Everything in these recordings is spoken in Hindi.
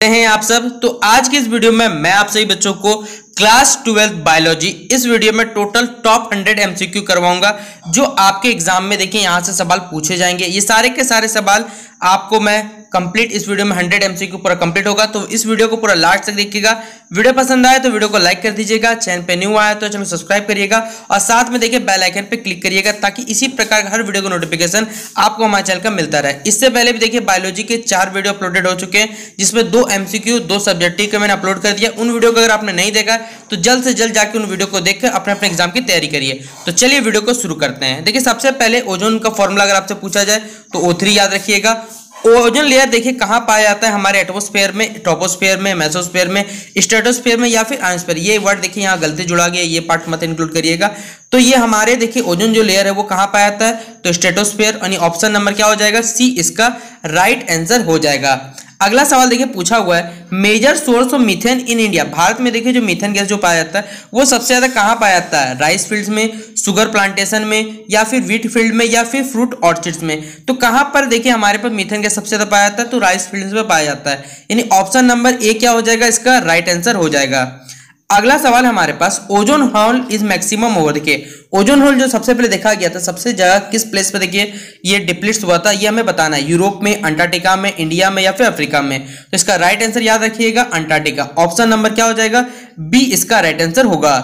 हैं आप सब। तो आज की इस वीडियो में मैं आप सभी बच्चों को क्लास 12 बायोलॉजी इस वीडियो में टोटल टॉप 100 एमसीक्यू करवाऊंगा जो आपके एग्जाम में देखिए यहां से सवाल पूछे जाएंगे। ये सारे के सारे सवाल आपको मैं कंप्लीट इस वीडियो में 100 एमसीक्यू पूरा कंप्लीट होगा। तो इस वीडियो को पूरा लास्ट तक देखिएगा। वीडियो पसंद आए तो वीडियो को लाइक कर दीजिएगा, चैनल पे न्यू आया तो चैनल सब्सक्राइब करिएगा और साथ में देखिए बेल आइकन पे क्लिक करिएगा ताकि इसी प्रकार का हर वीडियो का नोटिफिकेशन आपको हमारे चैनल का मिलता रहे। इससे पहले भी देखिए बायोलॉजी के 4 वीडियो अपलोडेड हो चुके हैं जिसमें 2 एमसीक्यू 2 सब्जेक्टिव के मैंने अपलोड कर दिया। उन वीडियो को अगर आपने नहीं देखा तो जल्द से जल्द जाके उन वीडियो को देखकर अपने अपने एग्जाम की तैयारी करिए। तो चलिए वीडियो को शुरू करते हैं। देखिए सबसे पहले ओजोन का फॉर्मूला अगर आपसे पूछा जाए तो O3 याद रखिएगा। ओजोन लेयर देखिए कहाँ पाया जाता है, हमारे एटमॉस्फेयर में, ट्रोपोस्फेयर में, मेसोस्फेयर में, स्ट्रेटोस्फेयर में या फिर आयोस्फेयर। ये वर्ड देखिए यहाँ गलती जुड़ा गया, ये पार्ट मत इंक्लूड करिएगा। तो ये हमारे देखिए ओजोन जो लेयर है वो कहाँ पाया जाता है तो स्ट्रेटोस्फेयर, यानी ऑप्शन नंबर क्या हो जाएगा सी इसका राइट आंसर हो जाएगा। अगला सवाल देखिए पूछा हुआ है major source of methane in India. Bharat में देखिए जो मीथेन गैस जो पाया जाता है वो सबसे ज्यादा कहाँ पाया जाता है, राइस फील्ड्स में, शुगर प्लांटेशन में या फिर व्हीट फील्ड में या फिर फ्रूट ऑर्चिड्स में। तो कहाँ पर देखिए हमारे पास मीथेन गैस सबसे ज्यादा पाया जाता है तो राइस फील्ड्स में पाया जाता है, यानी ऑप्शन नंबर ए क्या हो जाएगा इसका राइट आंसर हो जाएगा। अगला सवाल हमारे पास ozone hole is maximum over. देखिए ओजोन होल जो सबसे पहले देखा गया था सबसे जगह किस प्लेस पे देखिए ये डिप्लीट हुआ था, ये हमें बताना है, यूरोप में, अंटार्कटिका में, इंडिया में या फिर अफ्रीका में। तो इसका राइट आंसर याद रखिएगा अंटार्कटिका। ऑप्शन नंबर क्या हो जाएगा बी इसका राइट आंसर होगा।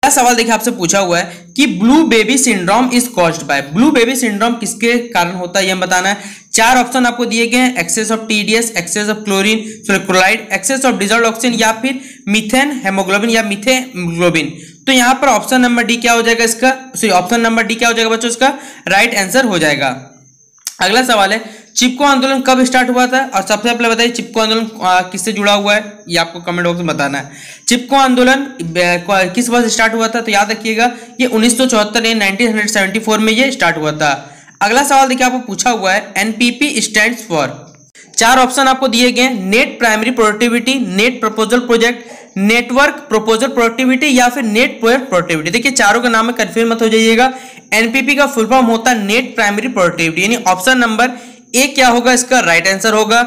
अगला सवाल देखिए आपसे पूछा हुआ है कि blue baby syndrome is caused by. Blue baby syndrome किसके कारण होता है ये बताना है। 4 ऑप्शन आपको दिए गए हैं, excess of TDS, excess of chlorine chloride, excess of dissolved oxygen या फिर मीथेन हेमोग्लोबिन या मीथेग्लोबिन। तो यहां पर ऑप्शन नंबर डी क्या हो जाएगा इसका, सॉरी ऑप्शन नंबर डी क्या हो जाएगा बच्चों इसका राइट आंसर हो जाएगा। अगला सवाल है चिपको आंदोलन कब स्टार्ट हुआ था और सबसे पहले बताइए चिपको आंदोलन किससे जुड़ा हुआ है, ये आपको कमेंट बॉक्स में बताना है। चिपको आंदोलन किस वर्ष स्टार्ट हुआ था तो याद रखिएगा ये 1974 1974 में ये स्टार्ट हुआ था। अगला सवाल देखिए आपको पूछा हुआ है एनपीपी स्टैंड्स फॉर। 4 ऑप्शन आपको दिए गए net primary productivity, net proposal project, network proposal productivity या फिर नेट प्रोजेक्ट प्रोडक्टिविटी। देखिए चारों का नाम में कंफ्यूज मत हो जाइएगा। एनपीपी का फुल फॉर्म होता है नेट प्राइमरी प्रोडक्टिविटी, यानी ऑप्शन नंबर ए क्या होगा इसका राइट आंसर होगा।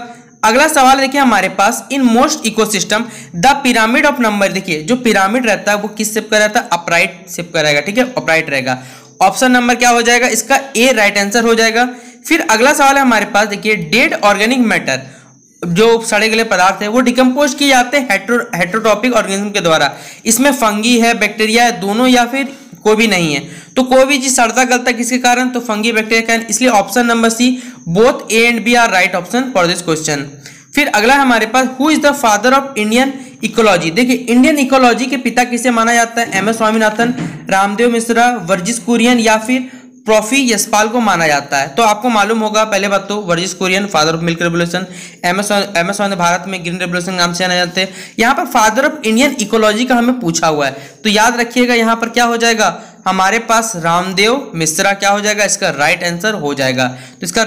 अगला सवाल देखिए हमारे पास in most ecosystem the pyramid of number. देखिए जो पिरामिड रहता है वो किस शेप का रहता है, अपराइट शेप का रहेगा, ठीक है अपराइट रहेगा। ऑप्शन नंबर क्या हो जाएगा इसका ए राइट आंसर हो जाएगा। फिर अगला सवाल है हमारे पास देखिए डेड ऑर्गेनिक मैटर, जो सड़े गले पदार्थ है वो डिकम्पोज किए जाते हैं हेट्रोट्रॉपिक ऑर्गेनिज्म के द्वारा। इसमें फंगी है, बैक्टीरिया है, दोनों या फिर कोई भी नहीं है। तो कोई भी चीज सड़ता गलता किसके कारण तो फंगी बैक्टीरिया के कारण, इसलिए option number C both A and B are right option for this question. फिर अगला हमारे पास who is the father of Indian ecology. देखिए इंडियन इकोलॉजी के पिता किसे माना जाता है, एम एस स्वामीनाथन, रामदेव मिश्रा, वर्जिस कुरियन या फिर प्रोफी यशपाल को माना जाता है। तो आपको मालूम होगा पहले बात तो Verghese Kurien father of milk revolution, M S Bharat में ग्रीन रेवोल्यूशन नाम से जाने जाते हैं। यहाँ पर फादर ऑफ इंडियन इकोलॉजी का हमें पूछा हुआ है तो याद रखिएगा यहाँ पर क्या हो जाएगा हमारे पास रामदेव मिश्रा क्या हो जाएगा इसका राइट आंसर हो जाएगा। तो इसका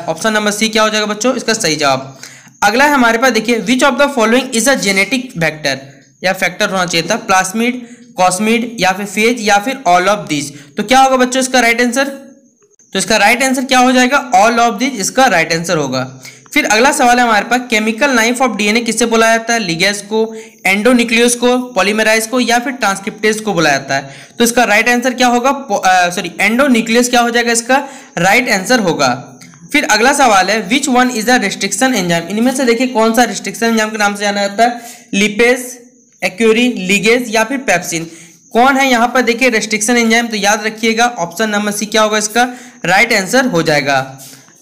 ऑप्शन नंबर सी क्या हो जाएगा बच्चों इसका सही जवाब। अगला है हमारे पास देखिए विच of the following is a genetic vector, या फैक्टर होना चाहिए था, प्लास्मिड, कॉस्मिड या फिर फेज या फिर ऑल ऑफ दिस। तो क्या होगा बच्चों इसका राइट आंसर, तो इसका राइट आंसर क्या हो जाएगा ऑल ऑफ दिस इसका राइट आंसर होगा। फिर अगला सवाल है हमारे पास केमिकल नाइफ ऑफ डीएनए किससे बुलाया जाता है, लिगेज को, एंडोन्यूक्लियस को, पॉलीमराइज को या फिर ट्रांसक्रिप्टेज को बुलाया जाता है। तो इसका राइट आंसर क्या होगा, सॉरी एंडोन्यूक्लियस क्या हो जाएगा इसका राइट आंसर होगा। फिर अगला सवाल है which one is the restriction enzyme. इनमें से देखिए कौन सा रिस्ट्रिक्शन एंजाइम के नाम से जाना जाता है, लिपेज, एक्यूरी, लिगेज या फिर पेप्सिन। कौन है यहाँ पर देखिए रेस्ट्रिक्शन एंजाइम तो याद रखिएगा ऑप्शन नंबर सी क्या होगा इसका राइट आंसर हो जाएगा।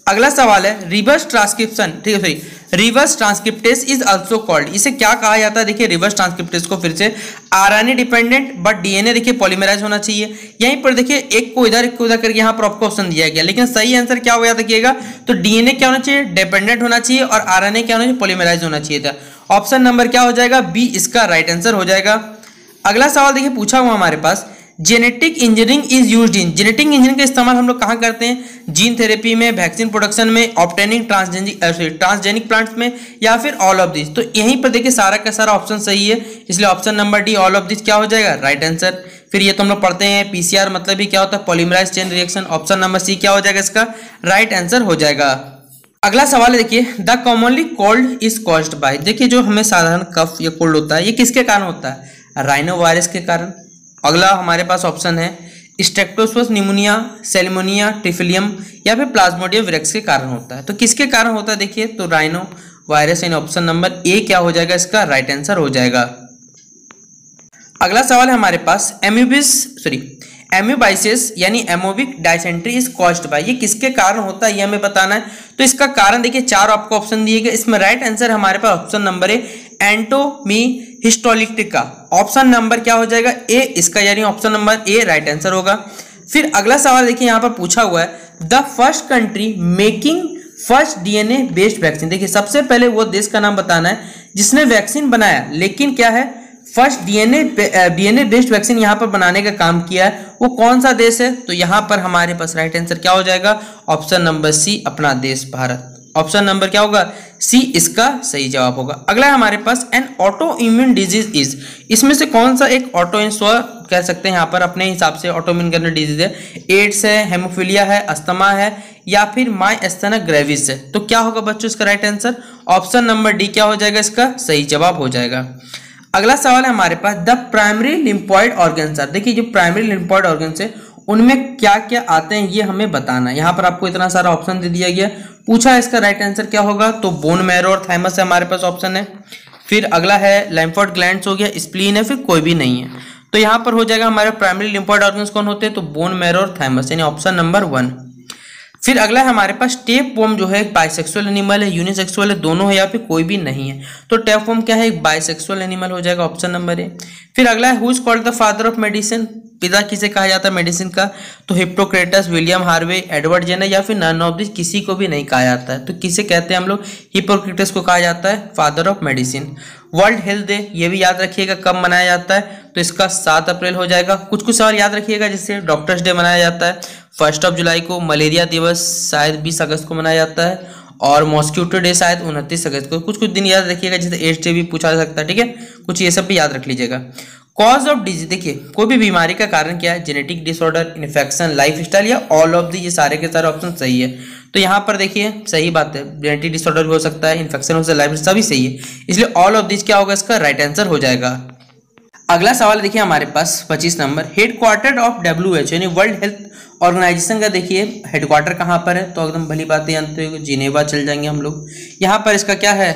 अगला सवाल है रिवर्स ट्रांसक्रिप्शन, ठीक है sorry reverse transcriptase is also called. इसे क्या कहा जाता है देखिए रिवर्स ट्रांसक्रिप्टेज को फिर से आरएनए डिपेंडेंट बट डीएनए देखिए पॉलीमराइज होना चाहिए। यहीं पर देखिए एक को इधर करके यहाँ पर आपको ऑप्शन दिया गया लेकिन सही आंसर क्या हो याद रखिएगा तो डीएनए क्या होना चाहिए डिपेंडेंट होना चाहिए और आरएनए क्या होना चाहिए पॉलीमराइज होना चाहिए था। ऑप्शन नंबर क्या हो जाएगा बी इसका राइट आंसर हो जाएगा। अगला सवाल देखिए पूछा हुआ हमारे पास genetic engineering is used in. Genetic engineering का इस्तेमाल हम लोग कहाँ करते हैं, जीन थेरेपी में, वैक्सीन प्रोडक्शन में, ऑब्टेनिंग ट्रांसजेनिक प्लांट्स में या फिर ऑल ऑफ दिस। तो यहीं पर देखिए सारा का सारा ऑप्शन सही है इसलिए option number D all of this क्या हो जाएगा राइट आंसर। फिर ये तो हम लोग पढ़ते हैं पीसीआर मतलब भी क्या होता है polymerase chain reaction. Option number C क्या हो जाएगा इसका राइट आंसर हो जाएगा। अगला सवाल है देखिए, the commonly cold is caused by, देखिए जो हमें साधारण कफ या कोल्ड होता है ये किसके कारण होता है? राइनो वायरस के कारण। अगला हमारे पास ऑप्शन है स्ट्रेप्टोसोस निमोनिया, सेल्मोनिया, टिफिलियम या फिर प्लाज्मोडियम विरेक्स के कारण होता है। तो किसके कारण होता है? देखिए तो राइनो वायरस, यानी ऑप्शन नंबर ए क्या हो जाएगा इसका राइट आंसर हो जाएगा। अगला सवाल है हमारे पास एम्यूबाइसिस यानी amoebic dysentery is caused by, ये किसके कारण होता है ये हमें बताना है। तो इसका कारण देखिए 4 आपको ऑप्शन दिए गए, इसमें राइट आंसर हमारे पास option number A entamoeba histolytica, option number क्या हो जाएगा ए इसका, यानी option number A right answer होगा। फिर अगला सवाल देखिए यहाँ पर पूछा हुआ है the first country making first DNA based vaccine, देखिए सबसे पहले वो देश का नाम बताना है जिसने वैक्सीन बनाया, लेकिन क्या है फर्स्ट डीएनए बेस्ड वैक्सीन यहाँ पर बनाने का काम किया है, वो कौन सा देश है? तो यहाँ पर हमारे पास राइट आंसर क्या हो जाएगा? ऑप्शन नंबर सी अपना देश भारत, ऑप्शन नंबर क्या होगा? सी इसका सही जवाब होगा। अगला है हमारे पास an auto immune disease is, इसमें से कौन सा एक ऑटो कह सकते हैं यहाँ पर अपने हिसाब से ऑटो इम्यून करने डिजीज है? एड्स है, हेमोफीलिया है, अस्थमा है या फिर माइस्थेनिया ग्रेविस है। तो क्या होगा बच्चों इसका right answer? Option number D क्या हो जाएगा इसका सही जवाब हो जाएगा। अगला सवाल है हमारे पास the primary lymphoid organs are, देखिए जो प्राइमरी लिम्फॉइड ऑर्गन्स है उनमें क्या क्या आते हैं ये हमें बताना है। यहाँ पर आपको इतना सारा ऑप्शन दे दिया गया, पूछा इसका राइट आंसर क्या होगा? तो बोन मैरो और थाइमस है हमारे पास ऑप्शन है। फिर अगला है लिम्फोइड ग्लैंड्स हो गया, स्प्लीन है, फिर कोई भी नहीं है। तो यहाँ पर हो जाएगा हमारे प्राइमरी लिम्फोइड ऑर्गन्स कौन होते हैं? तो बोन मैरो और थाइमस, यानी ऑप्शन नंबर 1। फिर अगला है हमारे पास टेपवर्म जो है एक बाइसेक्सुअल एनिमल है, यूनिसेक्सुअल है, दोनों है या फिर कोई भी नहीं है। तो टेपवर्म क्या है? एक बाइसेक्सुअल एनिमल हो जाएगा, ऑप्शन नंबर ए। फिर अगला है who is called the father of medicine, पिता किसे कहा जाता है मेडिसिन का? तो Hippocrates, William Harvey, Edward Jenner या फिर नन ऑफ दिस, किसी को भी नहीं कहा जाता है। तो किसे कहते हैं हम लोग? हिप्पोक्रेटस को कहा जाता है father of medicine. World health day ये भी याद रखिएगा कब मनाया जाता है? तो इसका 7 अप्रैल हो जाएगा। कुछ सवाल याद रखिएगा, जैसे डॉक्टर्स डे मनाया जाता है 1 जुलाई को, मलेरिया दिवस शायद 20 अगस्त को मनाया जाता है, और मॉस्क्यूटो डे शायद 29 अगस्त को। कुछ दिन याद रखिएगा, जैसे एड्स डे भी पूछा जा सकता है, ठीक है, कुछ ये सब भी याद रख लीजिएगा। कॉज ऑफ डिजीज, देखिए कोई भी बीमारी का कारण क्या है? जेनेटिक डिसऑर्डर, इन्फेक्शन, लाइफस्टाइल या ऑल ऑफ दी, ये सारे के सारे ऑप्शन सही है। तो यहाँ पर देखिए सही बात है, जेनेटिक डिसऑर्डर भी हो सकता है, इन्फेक्शन हो सकता है, लाइफस्टाइल सभी सही है, इसलिए ऑल ऑफ दिस क्या होगा इसका राइट आंसर हो जाएगा। अगला सवाल देखिए हमारे पास 25 नंबर, हेडक्वार्टर ऑफ WHO यानी वर्ल्ड हेल्थ ऑर्गेनाइजेशन का देखिए हेडक्वार्टर कहाँ पर है? तो एकदम भली बात जानते हो, जिनेवा चल जाएंगे हम लोग, यहाँ पर इसका क्या है?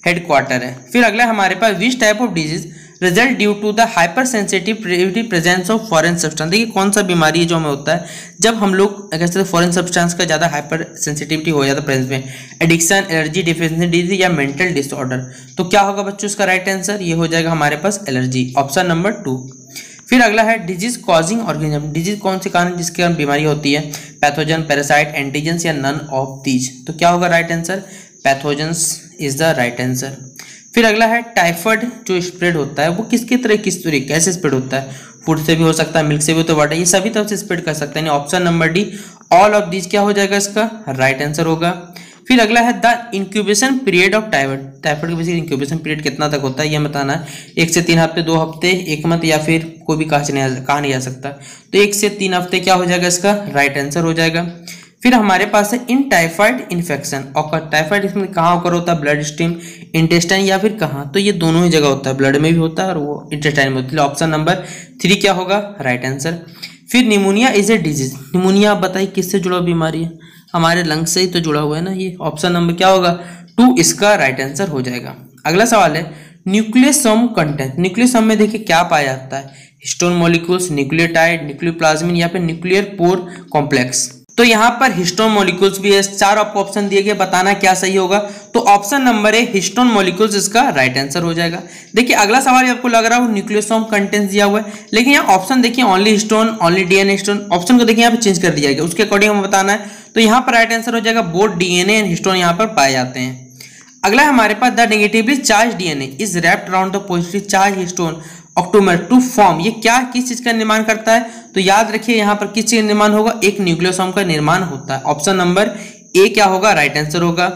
हेडक्वार्टर है। फिर अगला हमारे पास which type of disease result due to the hyper sensitive presence of foreign substance, देखिए कौन सा बीमारी है जो हमें होता है जब हम लोग कहते फॉरेन सब्सटेंस का ज़्यादा हाइपर सेंसिटिविटी हो जाता है प्रेजेंस में? एडिक्शन, एलर्जी, डिफिशिएंसी डिजीज या मेंटल डिसऑर्डर। तो क्या होगा बच्चों इसका राइट आंसर? ये हो जाएगा हमारे पास एलर्जी, ऑप्शन नंबर 2। फिर अगला है डिजीज कॉजिंग ऑर्गेनिज्म, डिजीज कौन से कारण जिसके कारण बीमारी होती है? पैथोजन, पैरासाइट, एंटीजेंस या नन ऑफ दीज। तो क्या होगा right answer? Pathogens is the right answer. फिर अगला है टाइफाइड जो स्प्रेड होता है वो किस तरह कैसे स्प्रेड होता है? फूड से भी हो सकता है, मिल्क से भी, तो वाटर, ये सभी तरह से स्प्रेड कर सकते हैं, option number D all of these क्या हो जाएगा इसका राइट आंसर होगा। फिर अगला है the incubation period of typhoid, typhoid का बेसिक इंक्यूबेशन पीरियड कितना तक होता है ये बताना है। 1 से 3 हफ्ते, 2 हफ्ते, 1 मंथ या फिर कोई भी कहा नहीं जा सकता। तो 1 से 3 हफ्ते क्या हो जाएगा इसका राइट आंसर हो जाएगा। फिर हमारे पास है इन टाइफाइड इन्फेक्शन ऑकर, टाइफाइड इसमें कहाँ ऑकर होता है? ब्लड स्ट्रीम, इंटेस्टाइन या फिर कहाँ? तो ये दोनों ही जगह होता है, ब्लड में भी होता है और वो इंटेस्टाइन में होता है, ऑप्शन नंबर 3 क्या होगा राइट आंसर। फिर pneumonia is a disease, pneumonia आप बताइए किससे जुड़ा बीमारी है? हमारे लंग से ही तो जुड़ा हुआ है ना, ये ऑप्शन नंबर क्या होगा 2 इसका राइट आंसर हो जाएगा। अगला सवाल है न्यूक्लियोसोम कंटेंट, न्यूक्लियोसोम में देखिए क्या पाया जाता है? हिस्टोन मॉलिक्यूल्स, न्यूक्लियोटाइड, न्यूक्लियोप्लाज्मिन या फिर न्यूक्लियर पोर कॉम्प्लेक्स। तो यहाँ पर हिस्टोन मॉलिक्यूल्स भी है, 4 आपको ऑप्शन दिए गए, बताना क्या सही होगा? तो ऑप्शन नंबर ए हिस्टोन मॉलिक्यूल्स इसका राइट आंसर हो जाएगा। देखिए अगला सवाल आपको लग रहा हो न्यूक्लियोसोम कंटेंट्स दिया हुआ है, लेकिन यहाँ ऑप्शन देखिए only histone, only DNA histone, option को देखिए यहाँ पे चेंज कर दिया गया, उसके अकॉर्डिंग हमें बताना है। तो यहाँ पर राइट आंसर हो जाएगा बोथ डीएनए एंड हिस्टोन यहाँ पर पाए जाते हैं। अगला हमारे पास the negatively charge DNA is wrapped around the positively charge histone octamer to form, ये क्या किस चीज का निर्माण करता है? तो याद रखिए यहाँ पर किस चीज का निर्माण होगा? एक न्यूक्लियोसोम का निर्माण होता है, ऑप्शन नंबर ए क्या होगा राइट आंसर होगा।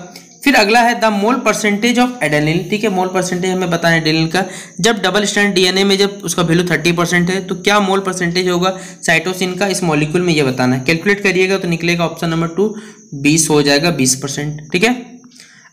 फिर अगला है the mole percentage of adenine, ठीक है, मोल परसेंटेज हमें बताना है एडेनिन का। जब डबल स्ट्रैंड डीएनए में जब उसका वैल्यू 30% है तो क्या मोल परसेंटेज होगा साइटोसिन का इस मॉलिक्यूल में, ये बताना है। कैलकुलेट करिएगा तो निकलेगा ऑप्शन नंबर 2 20 हो जाएगा 20%। ठीक है,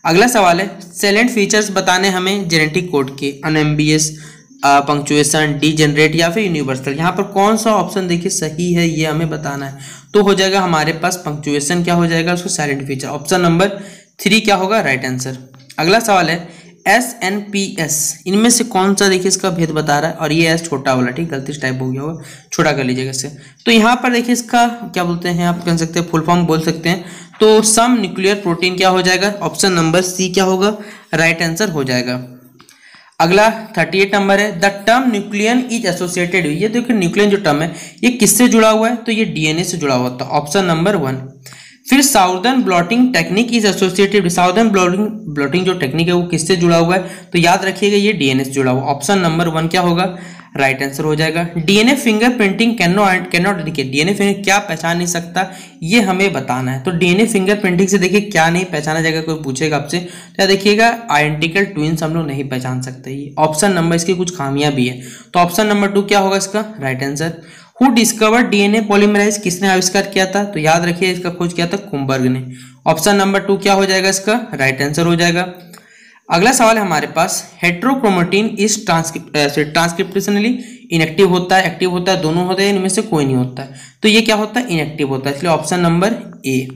अगला सवाल है सैलेंट फीचर्स बताने हमें जेनेटिक कोड के, अनएम्बियस, पंक्चुएशन, डीजेनरेट या फिर यूनिवर्सल। यहाँ पर कौन सा ऑप्शन देखिए सही है ये हमें बताना है। तो हो जाएगा हमारे पास पंक्चुएशन क्या हो जाएगा उसको साइलेंट फीचर, ऑप्शन नंबर 3 क्या होगा राइट आंसर। अगला सवाल है SNPS, इनमें से कौन सा देखिए इसका भेद बता रहा है, और ये एस छोटा वाला, ठीक, गलती से टाइप हो गया होगा, छोटा कर लीजिएगा इसे। तो यहाँ पर देखिए इसका क्या बोलते हैं, आप कह सकते हैं फुल फॉर्म बोल सकते हैं। तो सम न्यूक्लियर प्रोटीन क्या हो जाएगा, ऑप्शन नंबर सी क्या होगा राइट आंसर हो जाएगा। अगला 38 नंबर है the term nucleon is associated, ये देखिए न्यूक्लियन जो टर्म है ये किससे जुड़ा हुआ है, तो ये DNA से जुड़ा हुआ था, ऑप्शन नंबर 1। फिर southern blotting technique is associated, southern blotting जो टेक्निक है वो किससे जुड़ा हुआ है, तो याद रखिएगा ये DNA से जुड़ा हुआ, ऑप्शन नंबर 1 क्या होगा राइट आंसर हो जाएगा। DNA फिंगरप्रिंटिंग कैनॉट देखिए DNA फिंगर क्या पहचान नहीं सकता ये हमें बताना है। तो DNA फिंगरप्रिंटिंग से देखिए क्या नहीं पहचाना जाएगा, कोई पूछेगा आपसे तो देखिएगा आइडेंटिकल ट्विंस हम लोग नहीं पहचान सकते, ये ऑप्शन नंबर, इसकी कुछ खामियां भी है। तो ऑप्शन नंबर 2 क्या होगा इसका right answer. Who discovered DNA polymerase, किसने आविष्कार किया था, तो याद रखिए इसका खोज किया था कुंबर्ग ने, ऑप्शन नंबर 2 क्या हो जाएगा इसका राइट आंसर हो जाएगा। अगला सवाल है हमारे पास हेट्रोक्रोमेटिन इज ट्रांसक्रिप्शनली इनएक्टिव होता है, एक्टिव होता है, दोनों होते हैं, इनमें से कोई नहीं होता है, तो ये क्या होता है इनएक्टिव होता है, इसलिए ऑप्शन नंबर ए।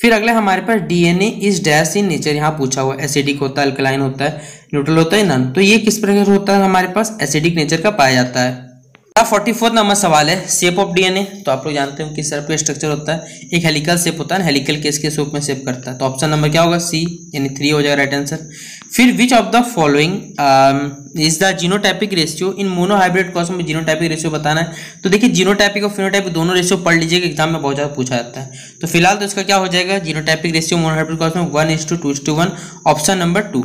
फिर अगला हमारे पास DNA is dash in nature, यहाँ पूछा हुआ एसिडिक होता है, अल्कलाइन होता है, न्यूट्रल होता है, नन, तो ये किस प्रकार होता है हमारे पास एसिडिक नेचर का पाया जाता है। 44 नंबर सवाल है शेप ऑफ DNA, तो आप लोग जानते हो किस तरह का स्ट्रक्चर होता है, एक हेलिकल शेप होता है, हेलिकल केस के शेप में शेप करता है, तो ऑप्शन नंबर क्या होगा सी यानी 3 हो जाएगा राइट आंसर। फिर विच of the following is the genotypic ratio in monohybrid cross में, जीनोटाइपिक रेशियो बताना है। तो देखिए जीनोटाइपिक और फिनोटाइपिक दोनों रेशियो पढ़ लीजिएगा, एग्जाम में बहुत ज़्यादा पूछा जाता है। तो फिलहाल तो इसका क्या हो जाएगा जीनोटाइपिक रेशियो मोनोहाइब्रिड क्रॉस में 1:2:1, ऑप्शन नंबर 2।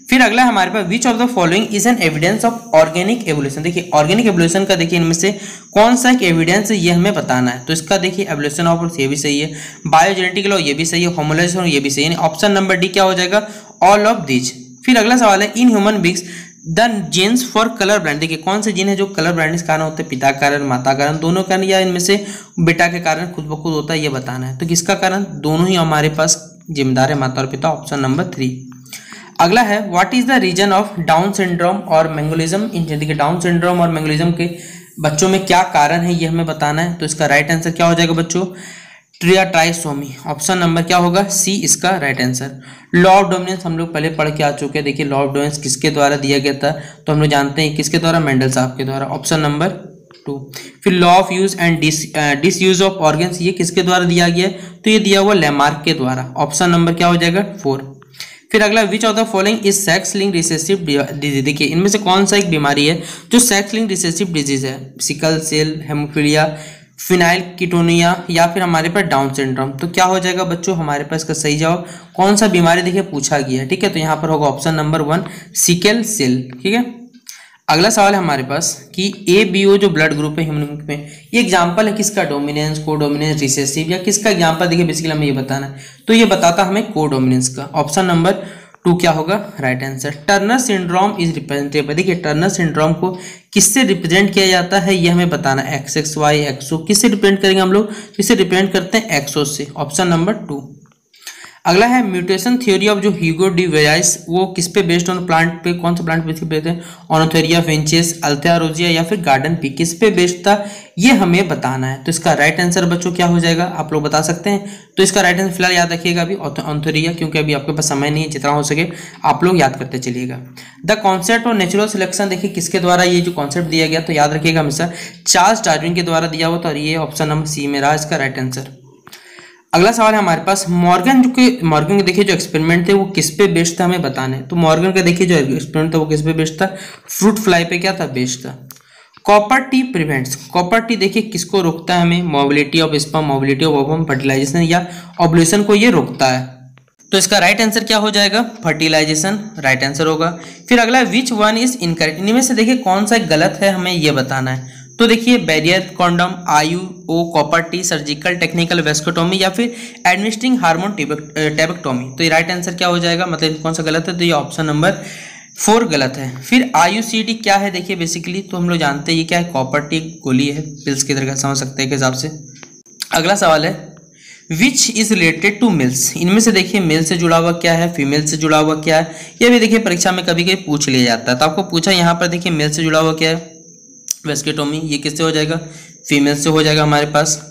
फिर अगला हमारे पास which of the following is an evidence of organic evolution, देखिए ऑर्गेनिक एवोल्यूशन का देखिए इनमें से कौन सा एक एविडेंस है ये हमें बताना है। तो इसका देखिए एवोल्यूशन ऑफ ये भी सही है, बायोजेनेटिक लॉ ये भी सही है, होमोलाइजेशन ये भी सही है, ऑप्शन नंबर डी क्या हो जाएगा ऑल ऑफ दीज। फिर अगला सवाल है in human beings the genes for colour blind, देखिए कौन से जीन है जो कलर ब्लाइंडनेस कारण होते हैं, पिता कारण, माता कारण, दोनों कारण, या इनमें से बेटा के कारण खुद ब खुद होता है ये बताना है। तो किसका कारण, दोनों ही हमारे पास जिम्मेदार है, माता और पिता, ऑप्शन नंबर 3। अगला है what is the reason of Down syndrome और मैंगोलिज्म इन, देखिए डाउन सिंड्रोम और मैंगोलिज्म के बच्चों में क्या कारण है ये हमें बताना है। तो इसका राइट आंसर क्या हो जाएगा बच्चों ट्राइसोमी, ऑप्शन नंबर क्या होगा सी इसका right answer. Law of dominance हम लोग पहले पढ़ के आ चुके हैं, देखिए लॉ ऑफ डोमिनेंस किसके द्वारा दिया गया था, तो हम लोग जानते हैं किसके द्वारा, मेंडल साहब के द्वारा, ऑप्शन नंबर 2। फिर law of use and disuse of organs ये किसके द्वारा दिया गया, तो ये दिया हुआ लैमार्क के द्वारा, ऑप्शन नंबर क्या हो जाएगा 4। फिर अगला विच of the following is sex linked recessive disease, देखिए इनमें से कौन सा एक बीमारी है जो सेक्स लिंक्ड रिसेसिव डिजीज है, सिकल सेल, हेमोफीलिया, फिनाइल कीटोनिया या फिर हमारे पास डाउन सिंड्रोम। तो क्या हो जाएगा बच्चों हमारे पास का सही जवाब कौन सा बीमारी देखिए पूछा गया है, ठीक है, तो यहाँ पर होगा ऑप्शन नंबर 1 सिकल सेल, ठीक है। अगला सवाल है हमारे पास कि ABO जो ब्लड ग्रुप है ह्यूमन में, ये एग्जांपल है किसका, डोमिनेंस, कोडोमिनेंस, रिसेसिव, या किसका एग्जांपल देखिए बेसिकली हमें ये बताना है। तो ये बताता हमें कोडोमिनेंस का, ऑप्शन नंबर 2 क्या होगा right answer. Turner syndrome is representable, देखिए टर्नर सिंड्रोम को किससे रिप्रेजेंट किया जाता है ये हमें बताना है, XXY XO किससे रिप्रेजेंट करेंगे हम लोग, किससे रिप्रेजेंट करते हैं XO से, ऑप्शन नंबर 2। अगला है म्यूटेशन थ्योरी ऑफ जो ह्यूगो डी वेजाइस वो किस पे बेस्ड ऑन प्लांट पे, कौन सा प्लांट पे बेस्ड है, ऑनोथेरिया फिंचेस, अल्थिया रोजिया या फिर गार्डन पी, किस पे बेस्ड था ये हमें बताना है। तो इसका राइट आंसर बच्चों क्या हो जाएगा आप लोग बता सकते हैं। तो इसका राइट आंसर फिलहाल याद रखिएगा अभी ऑनथेरिया, क्योंकि अभी आपके पास समय नहीं है, जितना हो सके आप लोग याद करते चलिएगा। The concept of natural selection देखिए किसके द्वारा ये जो कॉन्सेप्ट दिया गया, तो याद रखिएगा हमेशा चार्ल्स डार्विन के द्वारा दिया हुआ, तो ये ऑप्शन नंबर सी में रहा इसका राइट आंसर। अगला सवाल है हमारे पास मॉर्गन के देखिए जो एक्सपेरिमेंट थे वो किस पे बेस्ड था हमें बताना है। तो मॉर्गन का देखिए जो एक्सपेरिमेंट था वो किस पे बेस्ड था, फ्रूट फ्लाई पे क्या था बेस्ड था। Copper T prevents, copper T देखिए किसको रोकता है हमें, mobility of sperm, mobility of ovum, fertilization या ओव्यूलेशन को ये रोकता है। तो इसका राइट आंसर क्या हो जाएगा फर्टिलाइजेशन राइट आंसर होगा। फिर अगला विच वन इज इनकरेक्ट, इनमें से देखिए कौन सा गलत है हमें ये बताना है। तो देखिए barrier condom, IUO, copper T, surgical technical vasectomy या फिर एडमिनिस्ट्रिंग हार्मोन टेबेक्टोमी। तो ये राइट आंसर क्या हो जाएगा, मतलब कौन सा गलत है, तो ये ऑप्शन नंबर 4 गलत है। फिर IUCD क्या है देखिए बेसिकली तो हम लोग जानते हैं ये क्या है, कॉपर टी गोली है, पिल्स की तरह समझ सकते हैं के हिसाब से। अगला सवाल है which is related to males, इनमें से देखिए मेल से जुड़ा हुआ क्या है, फीमेल से जुड़ा हुआ क्या है, ये भी देखिए परीक्षा में कभी कभी पूछ लिया जाता है। तो आपको पूछा यहाँ पर देखिए मेल से जुड़ा हुआ क्या है, वेस्केटोमी, ये किससे हो जाएगा, फीमेल से हो जाएगा हमारे पास।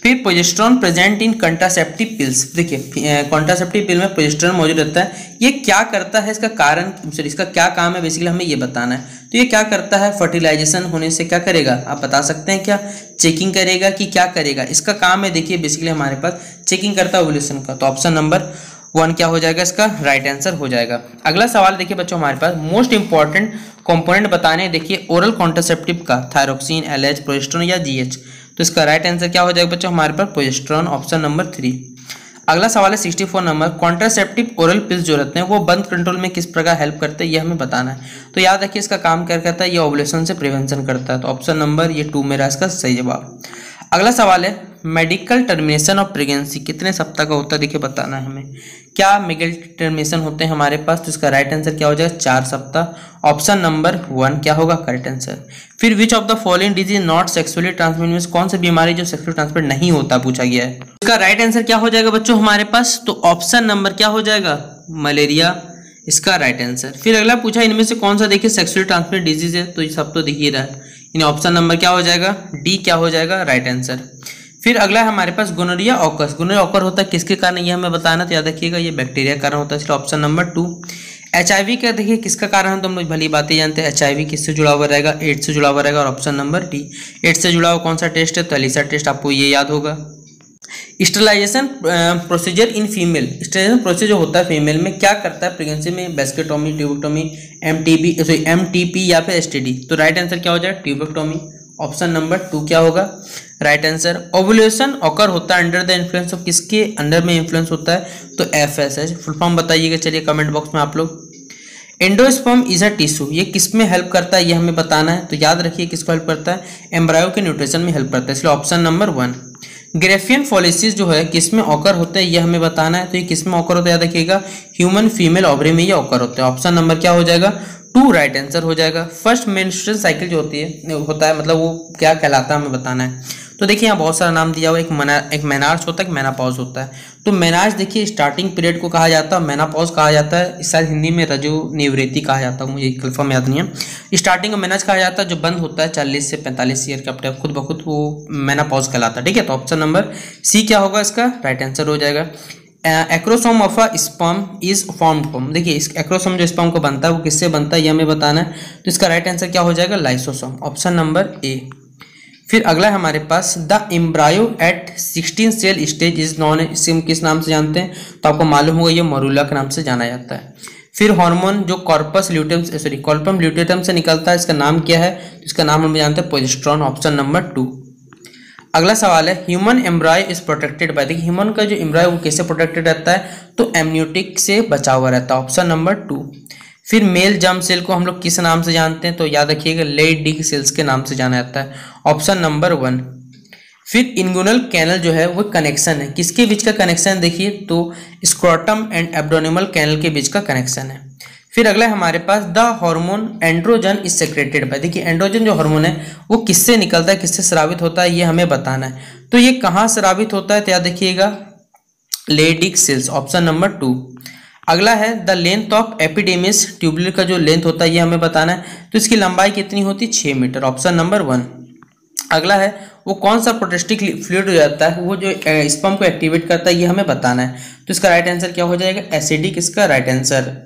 फिर progesterone present in contraceptive pills, देखिए कॉन्ट्रासेप्टिव पिल में प्रोजेस्टेरॉन मौजूद रहता है, ये क्या करता है, इसका कारण सॉरी इसका क्या काम है, बेसिकली हमें ये बताना है। तो ये क्या करता है, फर्टिलाइजेशन होने से क्या करेगा, आप बता सकते हैं क्या, चेकिंग करेगा कि क्या करेगा, इसका काम है देखिए बेसिकली हमारे पास चेकिंग करता है ओव्यूलेशन का। तो ऑप्शन नंबर 1 क्या हो जाएगा, इसका राइट आंसर हो जाएगा। अगला सवाल देखिए बच्चों हमारे पास मोस्ट इंपॉर्टेंट कंपोनेंट बताने देखिए ओरल कॉन्ट्रासेप्टिव का, थायरोक्सिन, LH, प्रोजेस्टेरॉन या GH। तो इसका राइट आंसर क्या हो जाएगा बच्चों हमारे पास, प्रोजेस्टेरॉन, ऑप्शन नंबर 3। अगला सवाल है 64 नंबर, कॉन्ट्रासेप्टिव ओरल पिल्स जो रहते हैं वो बंद कंट्रोल में किस प्रकार हेल्प करते हैं, ये हमें बताना है। तो याद रखिए इसका काम क्या करता है, ये ओव्यूलेशन से प्रिवेंशन करता है। तो ऑप्शन नंबर ये 2 मेरा इसका सही जवाब। अगला सवाल है मेडिकल टर्मिनेशन ऑफ प्रेगनेंसी कितने सप्ताह का होता है, देखिए बताना है हमें, क्या मेडिकल टर्मिनेशन होते हैं हमारे पास। तो इसका राइट आंसर क्या हो जाएगा, 4 सप्ताह, ऑप्शन नंबर 1 क्या होगा करेक्ट आंसर। फिर विच of the following disease not sexually transmitted, means कौन सी बीमारी जो सेक्सुअली ट्रांसमिट नहीं होता पूछा गया है। इसका राइट आंसर क्या हो जाएगा बच्चों हमारे पास, तो ऑप्शन नंबर क्या हो जाएगा, मलेरिया, इसका राइट आंसर। फिर अगला पूछा इनमें से कौन सा देखिए सेक्सुअली ट्रांसमिटेड डिजीज है, तो ये सब तो दिख ही रहा है, इन ऑप्शन नंबर क्या हो जाएगा, डी क्या हो जाएगा राइट आंसर। फिर अगला है हमारे पास गोनोरिया ऑकर्स, गोनोरिया ऑकर होता है किसके कारण, ये हमें बताना, तो याद रखिएगा ये बैक्टीरिया के कारण होता है, इसलिए ऑप्शन नंबर 2। HIV का देखिए किसका कारण है, तो हम लोग भली बातें जानते हैं, HIV किससे जुड़ा हुआ रहेगा, एड्स से जुड़ा हुआ रहेगा, और ऑप्शन नंबर डी। एड्स से जुड़ा हुआ कौन सा टेस्ट है, तो एलिसा टेस्ट, आपको ये याद होगा। Sterilization procedure in female, sterilization procedure होता है फीमेल में, क्या करता है प्रेगनेंसी में, वेस्केटोमी, ट्यूबेक्टोमी, MTP या फिर STD। तो राइट आंसर क्या हो जाएगा, ट्यूबेक्टोमी, ऑप्शन नंबर 2 क्या होगा राइट आंसर। ओवुलेशन ऑकर होता है अंडर द इन्फ्लुएंस ऑफ, किसके अंडर में इन्फ्लुएंस होता है, तो FSH, फुल फॉर्म बताइएगा चलिए कमेंट बॉक्स में आप लोग। एंडोस्पर्म इज अ टिश्यू, ये किस में हेल्प करता है, ये हमें बताना है। तो याद रखिए किसको हेल्प करता है, एम्ब्रायो के न्यूट्रिशन में हेल्प करता है, इसलिए ऑप्शन नंबर 1। ग्रेफियन फॉलिसिस जो है किस में ऑकर होते हैं, ये हमें बताना है। तो ये किस में ऑकर होता है, याद रखिएगा ह्यूमन फीमेल ओवरी में ये ऑकर होते हैं, ऑप्शन नंबर क्या हो जाएगा 2 राइट आंसर हो जाएगा। फर्स्ट मेंस्ट्रुअल साइकिल जो होता है मतलब वो क्या कहलाता है हमें बताना है। तो देखिए यहाँ बहुत सारा नाम दिया हुआ है, एक मेनार्स होता है, एक मेनापॉज होता है। तो मेनार्स देखिए स्टार्टिंग पीरियड को कहा जाता है, मेनापॉज कहा जाता है, शायद हिंदी में रजोनिवृत्ति कहा जाता है, मुझे कंफर्म याद नहीं है। स्टार्टिंग में मेनाज कहा जाता है, जो बंद होता है 40 से 45 ईयर के अपने खुद ब खुद वो मेनापॉज कहलाता है, ठीक है। तो ऑप्शन नंबर सी क्या होगा इसका राइट आंसर हो जाएगा। Acrosome of a sperm is formed from, देखिए इस एक्रोसोम जो स्पर्म को बनता है वो किससे बनता है ये हमें बताना है। तो इसका राइट आंसर क्या हो जाएगा लाइसोसोम, ऑप्शन नंबर ए। फिर अगला है हमारे पास the embryo at 16 cell stage is known, इसे किस नाम से जानते हैं, तो आपको मालूम होगा ये मरूला के नाम से जाना जाता है। फिर हार्मोन जो कॉर्पस ल्यूटेम कॉल्पम ल्यूटेटम से निकलता है, इसका नाम क्या है, इसका नाम हम जानते हैं प्रोजेस्टेरॉन, ऑप्शन नंबर 2। अगला सवाल है human embryo is protected by, देखिए ह्यूमन का जो एम्ब्रायो वो कैसे प्रोटेक्टेड रहता है, तो एमनियोटिक से बचा हुआ रहता है, ऑप्शन नंबर 2। फिर मेल जर्म सेल को हम लोग किस नाम से जानते हैं, तो याद रखिएगा लेडिग सेल्स के नाम से जाना जाता है, ऑप्शन नंबर 1। फिर इंगुनल कैनल जो है वो कनेक्शन है, किसके बीच का कनेक्शन देखिए, तो स्क्रोटम एंड एब्डोनिमल कैनल के बीच का कनेक्शन है। फिर अगला है हमारे पास the hormone androgen is secreted by, देखिए एंड्रोजन जो हार्मोन है वो किससे निकलता है, किससे स्रावित होता है, ये हमें बताना है। तो ये कहाँ स्रावित होता है, तो याद रखिएगा लेडिग सेल्स, ऑप्शन नंबर 2। अगला है the length of epidermis tubular का जो लेंथ होता है ये हमें बताना है। तो इसकी लंबाई कितनी होती है 6 मीटर, ऑप्शन नंबर 1। अगला है वो कौन सा प्रोटेस्टिक फ्लूइड हो जाता है, वो जो स्पर्म को एक्टिवेट करता है ये हमें बताना है। तो इसका राइट आंसर क्या हो जाएगा एसिडिक, इसका राइट आंसर।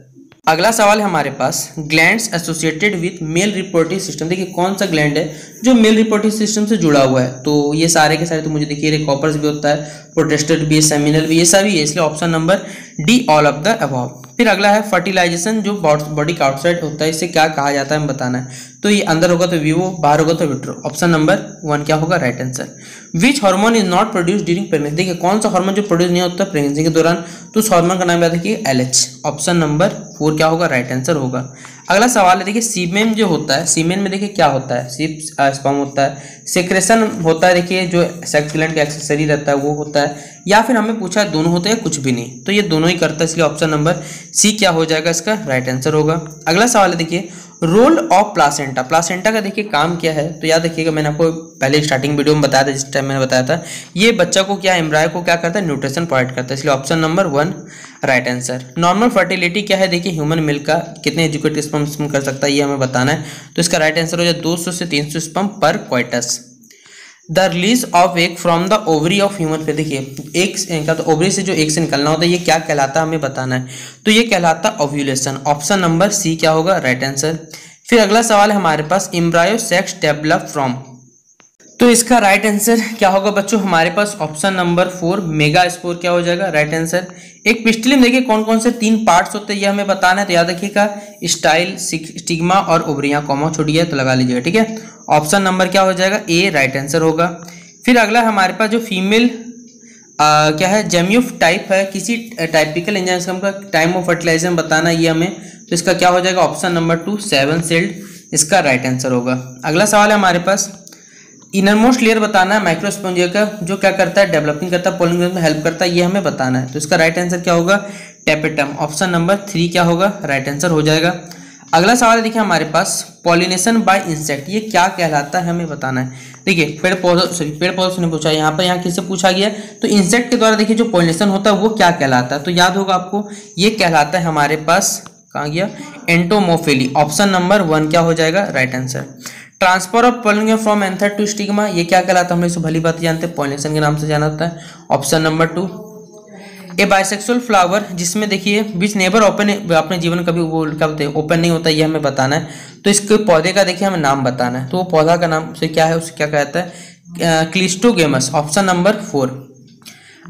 अगला सवाल है हमारे पास glands associated with male reproductive system, देखिए कौन सा ग्लैंड है जो मेल रिप्रोडक्टिव सिस्टम से जुड़ा हुआ है, तो ये सारे के सारे तो मुझे देखिए कॉपर्स भी होता है, प्रोटेस्टेड भी है, सेमिनल भी, ये सभी है, इसलिए option number D all of the above. फिर अगला है फर्टिलाइजेशन जो बॉडी का आउटसाइड होता है इसे क्या कहा जाता है हमें बताना है। तो ये अंदर होगा तो विवो, बाहर होगा तो विट्रो, ऑप्शन नंबर 1 क्या होगा right answer. Which hormone is not produce during pregnancy, देखिए कौन सा हार्मोन जो प्रोड्यूस नहीं होता प्रेगनेंसी के दौरान, तो उस हार्मोन का नाम याद रखिए LH, ऑप्शन नंबर 4 क्या होगा राइट आंसर होगा। अगला सवाल है देखिए सीमेन जो होता है, सीमेन में देखिए क्या होता है, स्पर्म होता है, सेक्रेशन होता है, देखिए जो सेक्स ग्लैंड का एक्सेसरी रहता है वो होता है, या फिर हमें पूछा है दोनों होते हैं कुछ भी नहीं, तो ये दोनों ही करता है, इसलिए ऑप्शन नंबर सी क्या हो जाएगा इसका राइट आंसर होगा। अगला सवाल है देखिए रोल ऑफ प्लासेंटा, प्लासेंटा का देखिए काम क्या है, तो याद रखिएगा मैंने आपको पहले स्टार्टिंग वीडियो में बताया था, जिस टाइम मैंने बताया था, ये बच्चा को क्या, एम्ब्रायो को क्या करता है, न्यूट्रिशन प्रोवाइड करता है, इसलिए option number 1 right answer. Normal fertility क्या है, देखिए ह्यूमन मिल्क का कितने एजुकेटेड स्पर्म कर सकता है ये हमें बताना है, तो इसका राइट आंसर हो जाए 200 से 300 स्पर्म पर coitus. The release of egg from the ovary of human, पे देखिए एक का तो ओवरी से जो एग से निकलना होता है ये क्या कहलाता है हमें बताना है, तो ये कहलाता है ओव्यूलेशन, ऑप्शन नंबर सी क्या होगा राइट आंसर। फिर अगला सवाल है हमारे पास, एम्ब्रायो सेक्स डेवलप फ्रॉम, तो इसका राइट आंसर क्या होगा बच्चों हमारे पास ऑप्शन नंबर 4 मेगास्पोर क्या हो जाएगा राइट आंसर। एक पिस्टिल में देखिए कौन कौन से 3 पार्ट्स होते हैं ये हमें बताना है, तो याद रखिएगा स्टाइल, स्टिग्मा और ओवरियां, कॉमा छोड़ी है तो लगा लीजिएगा, ठीक है। ऑप्शन नंबर क्या हो जाएगा ए राइट आंसर होगा। फिर अगला हमारे पास जो फीमेल क्या है, जेम्यूफ टाइप है, किसी टाइपिकल एंजाइम का टाइम ऑफ फर्टिलाइजेशन बताना ये हमें, तो इसका क्या हो जाएगा ऑप्शन नंबर 2 7 सेल्ड, इसका राइट आंसर होगा। अगला सवाल है हमारे पास, इनरमोस्ट लेयर बताना है माइक्रोस्पोंजिया का, जो क्या करता है, डेवलपिंग करता है, पॉलिनेशन में हेल्प करता है, ये हमें बताना है, तो इसका राइट आंसर क्या होगा टेपेटम, ऑप्शन नंबर 3 क्या होगा राइट आंसर हो जाएगा। अगला सवाल देखिए हमारे पास, पॉलिनेशन बाय इंसेक्ट ये क्या कहलाता है हमें बताना है। देखिए पेड़ पौधों से नहीं पूछा, यहाँ किससे पूछा गया, तो इंसेक्ट के द्वारा देखिए जो पॉलिनेशन होता है वो क्या कहलाता है, तो याद होगा आपको ये कहलाता है हमारे पास, कहाँ गया, एंटोमोफिली, ऑप्शन नंबर 1 क्या हो जाएगा right answer. Transfer of pollen from anther to stigma ये क्या कहलाता है, हम इसे भली बात जानते हैं, पॉलिनेशन के नाम से जाना जाता है, ऑप्शन नंबर 2। ए बाइसेक्सुअल फ्लावर जिसमें देखिए विच नेवर ओपन, अपने जीवन कभी वो क्या बोलते हैं ओपन नहीं होता, ये हमें बताना है, तो इसके पौधे का देखिए हमें नाम बताना है, तो वो पौधा का नाम से क्या है, उसे क्या कहता है, क्लिस्टोगेमस, ऑप्शन नंबर 4।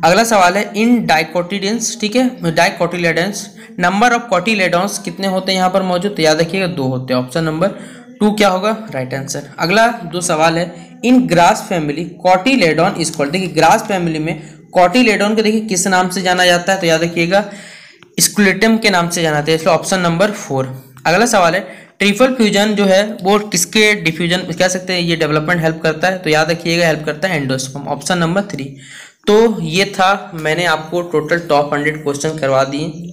अगला सवाल है, इन डाइकोटिलेडन्स, ठीक है, डाइकोटिलेडन्स नंबर ऑफ कोटिलेडॉन्स कितने होते हैं यहाँ पर मौजूद, तो याद रखिएगा 2 होते हैं, ऑप्शन नंबर 2 क्या होगा राइट आंसर। अगला 2 सवाल है, इन grass family cotyledon is called, देखिए ग्रास फैमिली में कॉटिलेडॉन को देखिए किस नाम से जाना जाता है, तो याद रखिएगा स्कुलेटम के नाम से जाना जाता है, इसलिए ऑप्शन नंबर 4। अगला सवाल है, ट्रिपल फ्यूजन जो है वो किसके डिफ्यूजन कह सकते हैं, ये डेवलपमेंट हेल्प करता है, तो याद रखिएगा हेल्प करता है एंडोस्पर्म, ऑप्शन नंबर 3। तो ये था, मैंने आपको टोटल टॉप 100 क्वेश्चन करवा दिए।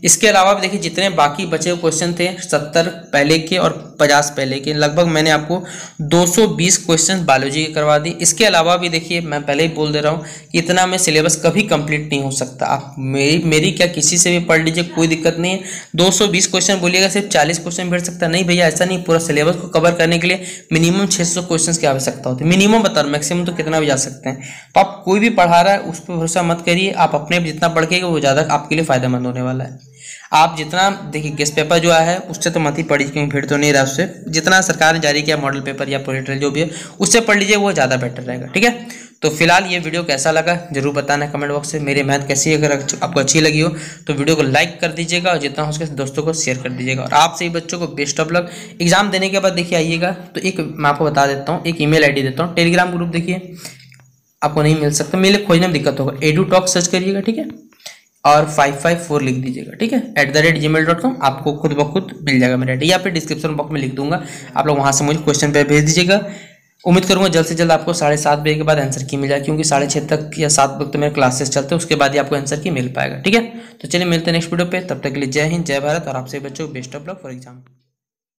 इसके अलावा भी देखिए जितने बाकी बचे हुए क्वेश्चन थे 70 पहले के और 50 पहले के, लगभग मैंने आपको 220 क्वेश्चन बायोलॉजी के करवा दी। इसके अलावा भी देखिए मैं पहले ही बोल दे रहा हूँ कि इतना में सिलेबस कभी कंप्लीट नहीं हो सकता, आप मेरी क्या किसी से भी पढ़ लीजिए, कोई दिक्कत नहीं है। 220 क्वेश्चन बोलिएगा सिर्फ 40 क्वेश्चन भेज सकता नहीं भैया, ऐसा नहीं, पूरा सिलेबस को कवर करने के लिए मिनिमम 600 क्वेश्चन की आवश्यकता होती है, मिनिमम बता रहा हूँ, मैक्सिमम तो कितना भी जा सकते हैं। तो आप कोई भी पढ़ा रहा है उस पर भरोसा मत करिए, आप अपने जितना पढ़ के वो ज़्यादा आपके लिए फायदेमंद होने वाला है। आप जितना देखिए गेस्ट पेपर जो आया है उससे तो मत ही पढ़िए, क्योंकि भीड़ तो नहीं रहा उससे, जितना सरकार ने जारी किया मॉडल पेपर या प्रोजेक्ट जो भी है उससे पढ़ लीजिए, वो ज़्यादा बेटर रहेगा, ठीक है। तो फिलहाल ये वीडियो कैसा लगा जरूर बताना कमेंट बॉक्स में, मेरी मेहनत कैसी है, अगर आपको अच्छी लगी हो तो वीडियो को लाइक कर दीजिएगा और जितना हो सके दोस्तों को शेयर कर दीजिएगा। और आप सभी बच्चों को बेस्ट ऑफ लक। एग्जाम देने के बाद देखिए आइएगा तो एक मैं आपको बता देता हूँ, एक email ID देता हूँ, टेलीग्राम ग्रुप देखिए आपको नहीं मिल सकता, मेरे खोजने में दिक्कत होगा, EduTalk सर्च करिएगा, ठीक है, और 554 लिख दीजिएगा, ठीक है, @gmail.com, आपको खुद ब खुद मिल जाएगा मेरा आईडी, या फिर डिस्क्रिप्शन बॉक्स में लिख दूंगा, आप लोग वहाँ से मुझे क्वेश्चन पे भेज दीजिएगा। उम्मीद करूंगा जल्द से जल्द आपको 7:30 बजे के बाद आंसर की मिल जाए, क्योंकि 6:30 तक या 7 वक्त मेरे क्लासेस चलते हैं, उसके बाद ही आपको आंसर की मिल पाएगा, ठीक है। तो चलिए मिलते हैं नेक्स्ट वीडियो पे, तब तक के लिए जय हिंद, जय भारत, और आपसे बच्चों best of luck for exam.